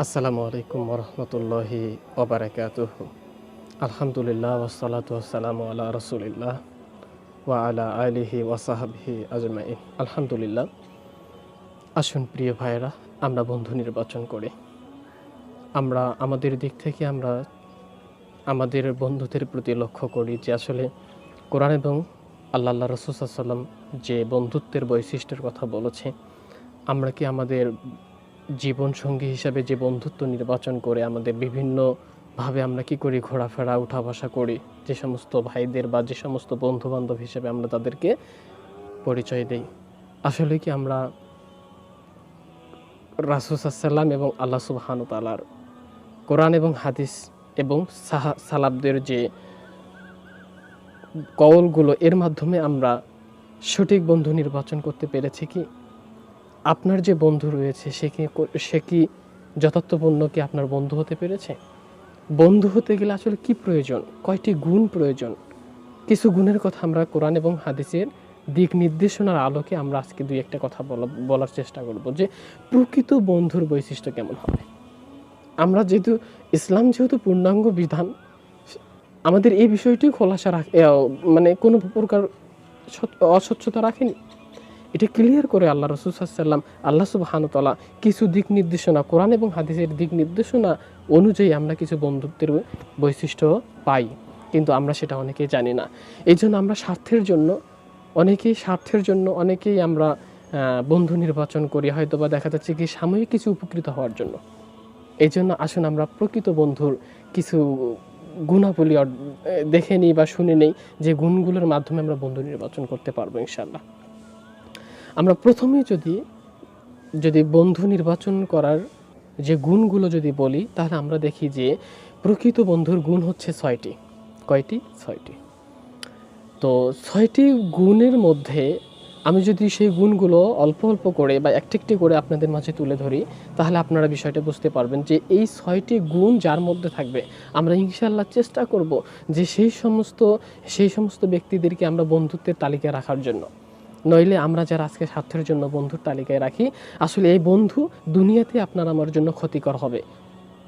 আসসালামু আলাইকুম ওরহমতুল্লাহি ওবারাকাতুহু। আলহামদুলিল্লাহ ওয়াসসালাতু ওয়াসসালামু আলা রাসূলিল্লাহ ওয়া আলা আলিহি ওয়া সাহবিহি আজমাইন। আলহামদুলিল্লাহ। আসুন প্রিয় ভাইয়েরা, আমরা বন্ধু নির্বাচন করি। আমরা আমাদের দিক থেকে আমরা আমাদের বন্ধুদের প্রতি লক্ষ্য করি যে আসলে কোরআন এবং আল্লাহ রাসূল সাল্লাল্লাহু আলাইহি ওয়াসাল্লাম যে বন্ধুত্বের বৈশিষ্ট্যের কথা বলেছে, আমরা কি আমাদের জীবনসঙ্গী হিসাবে যে বন্ধুত্ব নির্বাচন করে আমাদের বিভিন্নভাবে আমরা কি করি, ঘোরাফেরা উঠা বসা করি, যে সমস্ত ভাইদের বা যে সমস্ত বন্ধুবান্ধব হিসেবে আমরা তাদেরকে পরিচয় দেই, আসলে কি আমরা রাসূল সাল্লাল্লাহু এবং আল্লাহ সুবহানাহু ওয়া তাআলার কোরআন এবং হাদিস এবং সালাফদের যে কওলগুলো এর মাধ্যমে আমরা সঠিক বন্ধু নির্বাচন করতে পেরেছি কি? আপনার যে বন্ধু রয়েছে সে কি যথার্থপূর্ণ কি আপনার বন্ধু হতে পেরেছে? বন্ধু হতে গেলে আসলে কি প্রয়োজন, কয়টি গুণ প্রয়োজন? কিছু গুণের কথা আমরা কোরআন এবং হাদিসের দিক নির্দেশনার আলোকে আমরা আজকে দুই একটা কথা বলার চেষ্টা করব যে প্রকৃত বন্ধুর বৈশিষ্ট্য কেমন হবে। আমরা যেহেতু ইসলাম যেহেতু পূর্ণাঙ্গ বিধান, আমাদের এই বিষয়টি খোলাসা মানে কোনো প্রকার অস্বচ্ছতা রাখেনি। এটা ক্লিয়ার করে আল্লাহ রাসূল সাল্লাল্লাহু আলাইহি ওয়াসাল্লাম, আল্লাহ সুবহানাহু ওয়া তাআলা কিছু দিক নির্দেশনা, কোরআন এবং হাদিসের দিক নির্দেশনা অনুযায়ী আমরা কিছু বন্ধুত্বের বৈশিষ্ট্য পাই, কিন্তু আমরা সেটা অনেকেই জানি না। এই জন্য আমরা স্বার্থের জন্য অনেকেই আমরা বন্ধু নির্বাচন করি, হয়তো বা দেখা যাচ্ছে কি সাময়িক কিছু উপকৃত হওয়ার জন্য। এই জন্য আসুন আমরা প্রকৃত বন্ধুর কিছু গুণাবলী দেখে নিই বা শুনে নেই, যে গুণগুলোর মাধ্যমে আমরা বন্ধু নির্বাচন করতে পারবো ইনশাআল্লাহ। আমরা প্রথমেই যদি বন্ধু নির্বাচন করার যে গুণগুলো যদি বলি, তাহলে আমরা দেখি যে প্রকৃত বন্ধুর গুণ হচ্ছে 6টি। কয়টি? 6টি। তো 6টি গুণের মধ্যে আমি যদি সেই গুণগুলো অল্প অল্প করে বা একটি করে আপনাদের মাঝে তুলে ধরি, তাহলে আপনারা বিষয়টা বুঝতে পারবেন যে এই 6টি গুণ যার মধ্যে থাকবে, আমরা ইনশাআল্লাহ চেষ্টা করব যে সেই সমস্ত ব্যক্তিদেরকে আমরা বন্ধুত্বের তালিকায় রাখার জন্য। নইলে আমরা যারা আজকে স্বার্থের জন্য বন্ধুর তালিকায় রাখি, আসলে এই বন্ধু দুনিয়াতে আপনার আমার জন্য ক্ষতিকর হবে,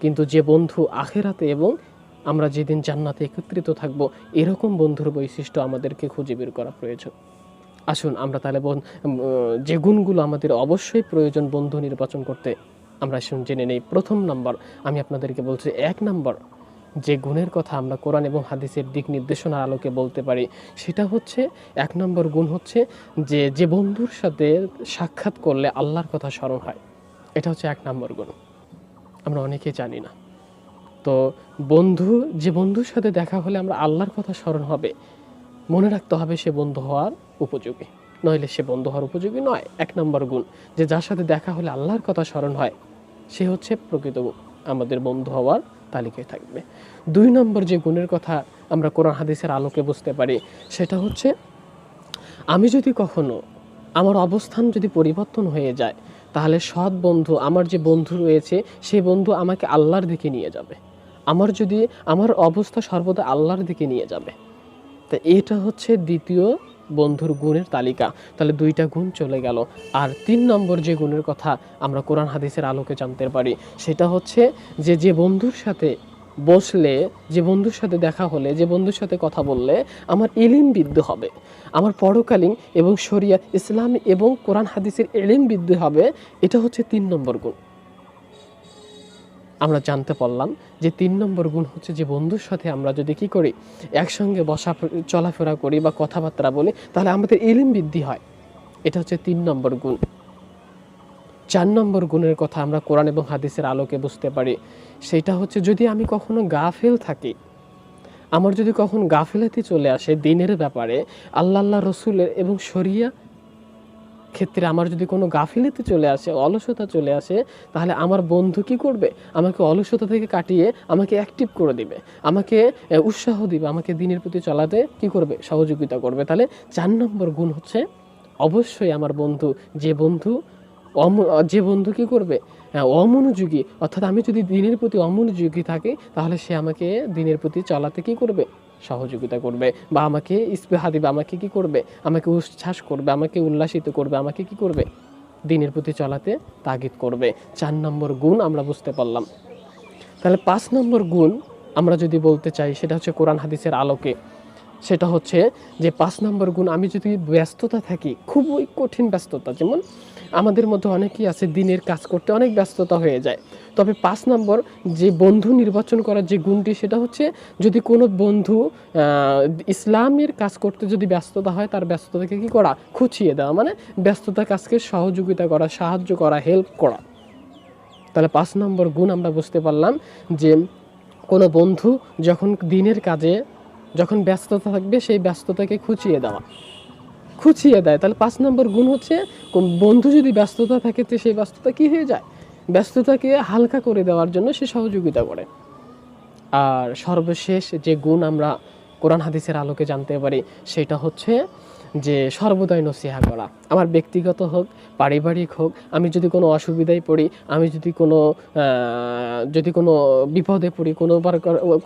কিন্তু যে বন্ধু আখেরাতে এবং আমরা যেদিন জান্নাতে একত্রিত থাকব, এরকম বন্ধুর বৈশিষ্ট্য আমাদেরকে খুঁজে বের করা প্রয়োজন। আসুন আমরা তাহলে যে গুণগুলো আমাদের অবশ্যই প্রয়োজন বন্ধু নির্বাচন করতে, আমরা জেনে নেই। প্রথম নাম্বার আমি আপনাদেরকে বলছি, 1 নাম্বার যে গুণের কথা আমরা কোরআন এবং হাদিসের দিক নির্দেশনার আলোকে বলতে পারি, সেটা হচ্ছে 1 নম্বর গুণ হচ্ছে যে বন্ধুর সাথে সাক্ষাৎ করলে আল্লাহর কথা স্মরণ হয়। এটা হচ্ছে 1 নম্বর গুণ। আমরা অনেকেই জানি না। তো যে বন্ধুর সাথে দেখা হলে আমরা আল্লাহর কথা স্মরণ হবে, মনে রাখতে হবে সে বন্ধু হওয়ার উপযোগী, নইলে সে বন্ধু হওয়ার উপযোগী নয়। 1 নম্বর গুণ, যে যার সাথে দেখা হলে আল্লাহর কথা স্মরণ হয়, সে হচ্ছে প্রকৃত আমাদের বন্ধু হওয়ার তালিকায় থাকবে। 2 নম্বর যে গুণের কথা আমরা কোরআন হাদিসের আলোকে বুঝতে পারি, সেটা হচ্ছে আমি যদি কখনো আমার অবস্থান যদি পরিবর্তন হয়ে যায়, তাহলে সৎ বন্ধু, আমার যে বন্ধু রয়েছে, সেই বন্ধু আমাকে আল্লাহর দিকে নিয়ে যাবে। আমার অবস্থা সর্বদা আল্লাহর দিকে নিয়ে যাবে। তো এটা হচ্ছে দ্বিতীয় বন্ধুর গুণের তালিকা। তাহলে 2টা গুণ চলে গেল। আর 3 নম্বর যে গুণের কথা আমরা কোরআন হাদিসের আলোকে জানতে পারি, সেটা হচ্ছে যে বন্ধুর সাথে বসলে, যে বন্ধুর সাথে দেখা হলে, যে বন্ধুর সাথে কথা বললে আমার ইলম বৃদ্ধি হবে, আমার পরকালীন এবং শরিয়াত, ইসলাম এবং কোরআন হাদিসের ইলম বৃদ্ধি হবে। এটা হচ্ছে 3 নম্বর গুণ। আমরা জানতে পারলাম যে 3 নম্বর গুণ হচ্ছে যে বন্ধুর সাথে আমরা যদি কি করি, একসঙ্গে চলাফেরা করি বা কথাবার্তা বলি, তাহলে আমাদের ইলম বৃদ্ধি হয়। এটা হচ্ছে 3 নম্বর গুণ। 4 নম্বর গুণের কথা আমরা কোরআন এবং হাদিসের আলোকে বুঝতে পারি, সেটা হচ্ছে যদি আমি কখনো গাফেল থাকি, আমার যদি কখনো গাফিলাতি চলে আসে দ্বীনের ব্যাপারে, আল্লাহ রসুলের এবং শরিয়া ক্ষেত্রে আমার যদি কোনো গাফিলতি চলে আসে, অলসতা চলে আসে, তাহলে আমার বন্ধু কি করবে, আমাকে অলসতা থেকে কাটিয়ে আমাকে অ্যাক্টিভ করে দিবে, আমাকে উৎসাহ দিবে, আমাকে দ্বীনের প্রতি চলাতে কি করবে, সহযোগিতা করবে। তাহলে 4 নম্বর গুণ হচ্ছে অবশ্যই আমার বন্ধু, যে বন্ধু কি করবে, অমনোযোগী, অর্থাৎ আমি যদি দ্বীনের প্রতি অমনোযোগী থাকি, তাহলে সে আমাকে দ্বীনের প্রতি চলাতে কি করবে, সহযোগিতা করবে, বা আমাকে ইস্পৃহা দিবে, আমাকে কি করবে, আমাকে উচ্ছ্বাস করবে, আমাকে উল্লাসিত করবে, আমাকে কি করবে, দিনের প্রতি চলাতে তাগিদ করবে। 4 নম্বর গুণ আমরা বুঝতে পারলাম। তাহলে 5 নম্বর গুণ আমরা যদি বলতে চাই, সেটা হচ্ছে কোরআন হাদিসের আলোকে, সেটা হচ্ছে যে 5 নম্বর গুণ, আমি যদি ব্যস্ততা থাকি, খুবই কঠিন ব্যস্ততা, যেমন আমাদের মধ্যে অনেকেই আছে দিনের কাজ করতে অনেক ব্যস্ততা হয়ে যায়, তবে 5 নম্বর যে বন্ধু নির্বাচন করার যে গুণটি, সেটা হচ্ছে যদি কোনো বন্ধু ইসলামের কাজ করতে যদি ব্যস্ততা হয়, তার ব্যস্ততাকে কী করা, খুঁচিয়ে দেওয়া, মানে ব্যস্ততার কাজকে সহযোগিতা করা, সাহায্য করা, হেল্প করা। তাহলে 5 নম্বর গুণ আমরা বুঝতে পারলাম যে কোনো বন্ধু যখন দিনের কাজে যখন ব্যস্ততা থাকবে, সেই ব্যস্ততাকে খুঁচিয়ে দেয়। তাহলে 5 নম্বর গুণ হচ্ছে বন্ধু যদি ব্যস্ততা থাকে, তো সেই ব্যস্ততা কি হয়ে যায়, ব্যস্ততাকে হালকা করে দেওয়ার জন্য সে সহযোগিতা করে। আর সর্বশেষ যে গুণ আমরা কোরআন হাদিসের আলোকে জানতে পারি, সেটা হচ্ছে যে সর্বদাই নসিহা করা। আমার ব্যক্তিগত হোক, পারিবারিক হোক, আমি যদি কোনো অসুবিধায় পড়ি, আমি যদি কোনো বিপদে পড়ি,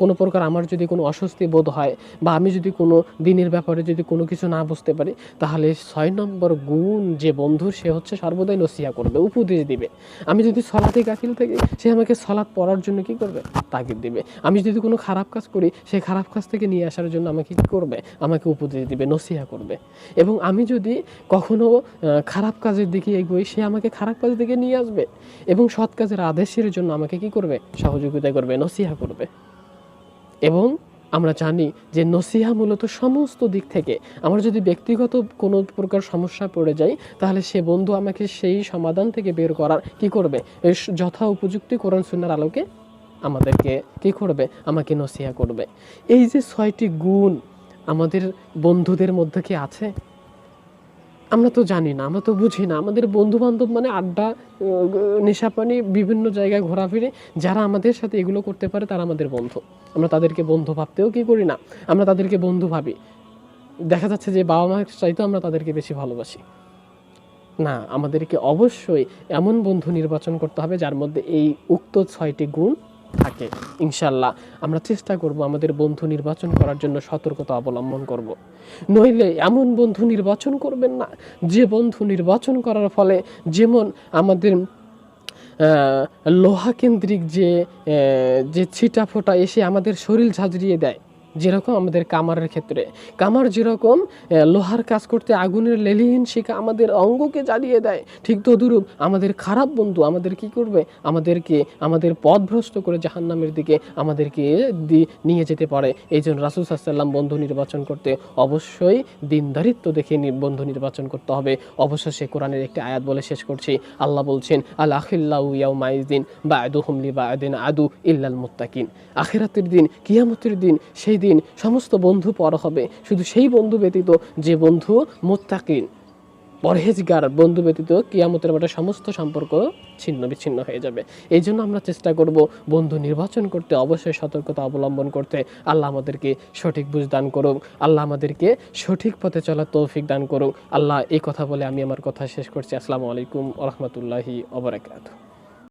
কোনো প্রকার আমার যদি কোনো অস্বস্তি বোধ হয়, বা আমি যদি কোনো দিনের ব্যাপারে যদি কোনো কিছু না বুঝতে পারি, তাহলে 6 নম্বর গুণ যে বন্ধুর, সে হচ্ছে সর্বদাই নসিহা করবে, উপদেশ দিবে। আমি যদি সলাতে গাফিল থাকি, সে আমাকে সলাৎ পড়ার জন্য কি করবে, তাগিদ দিবে। আমি যদি কোনো খারাপ কাজ করি, সেই খারাপ কাজ থেকে নিয়ে আসার জন্য আমাকে কি করবে, আমাকে উপদেশ দিবে, নসিহা করবে। এবং আমি যদি কখনো খারাপ কাজের দিকে এগোই, সে আমাকে খারাপ কাজের দিকে নিয়ে আসবে, এবং সৎ কাজের আদেশের জন্য আমাকে কি করবে, সহযোগিতা করবে, নসিহা করবে। এবং আমরা জানি যে নসিহা মূলত সমস্ত দিক থেকে, আমার যদি ব্যক্তিগত কোনো প্রকার সমস্যা পড়ে যায়, তাহলে সে বন্ধু আমাকে সেই সমাধান থেকে বের করার কি করবে, যথা উপযুক্তি কোরআন সুন্নাহর আলোকে আমাদেরকে কি করবে, আমাকে নসিহা করবে। এই যে 6টি গুণ আমাদের বন্ধুদের মধ্যে কি আছে, আমরা তো জানি না, আমরা তো বুঝি না। আমাদের বন্ধু বান্ধব মানে আড্ডা, নেশাপানি, বিভিন্ন জায়গায় ঘোরাফিরে, যারা আমাদের সাথে এগুলো করতে পারে, তারা আমাদের বন্ধু। আমরা তাদেরকে বন্ধু ভাবতেও কি করি না, আমরা তাদেরকে বন্ধু ভাবি। দেখা যাচ্ছে যে বাবা মায়ের চাইতেও আমরা তাদেরকে বেশি ভালোবাসি। না, আমাদেরকে অবশ্যই এমন বন্ধু নির্বাচন করতে হবে যার মধ্যে এই উক্ত 6টি গুণ থাকে। ইনশাল্লাহ আমরা চেষ্টা করব আমাদের বন্ধু নির্বাচন করার জন্য সতর্কতা অবলম্বন করব। নইলে এমন বন্ধু নির্বাচন করবেন না, যে বন্ধু নির্বাচন করার ফলে যেমন আমাদের লোহা কেন্দ্রিক যে ছিটা ফোটা এসে আমাদের শরীর ঝাঁঝরিয়ে দেয়, যেরকম আমাদের কামারের ক্ষেত্রে, কামার যেরকম লোহার কাজ করতে আগুনের লেলিহীন শিখা আমাদের অঙ্গকে জ্বালিয়ে দেয়, ঠিক তদুরূপ আমাদের খারাপ বন্ধু আমাদের কি করবে, আমাদের পথভ্রষ্ট করে জাহান্নামের দিকে আমাদেরকে নিয়ে যেতে পারে। এই জন্য রাসূল সাল্লাল্লাহু আলাইহি ওয়াসাল্লাম বন্ধু নির্বাচন করতে অবশ্যই দিনদারিত্ব দেখে বন্ধু নির্বাচন করতে হবে। অবশ্যই কোরআনের একটি আয়াত বলে শেষ করছি। আল্লাহ বলছেন, আল আখিল্লাহু ইয়াউমাইযিন বা'দুহুম লিবা'দিন আদু ইল্লাল মুত্তাকিন। আখিরাতের দিন, কিয়ামতের দিন, সেই দিন সমস্ত বন্ধু পর হবে, শুধু সেই বন্ধু ব্যতীত যে বন্ধু মুত্তাকিন, পরহেজগার বন্ধু ব্যতীত কিয়ামতের মাঠে সমস্ত সম্পর্ক ছিন্ন বিচ্ছিন্ন হয়ে যাবে। এই জন্য আমরা চেষ্টা করব বন্ধু নির্বাচন করতে অবশ্যই সতর্কতা অবলম্বন করতে। আল্লাহ আমাদেরকে সঠিক বুঝ দান করুক, আল্লাহ আমাদেরকে সঠিক পথে চলার তৌফিক দান করুক। আল্লাহ, এই কথা বলে আমি আমার কথা শেষ করছি। আসসালামু আলাইকুম ওয়া রাহমাতুল্লাহি ওয়া বারাকাতুহু।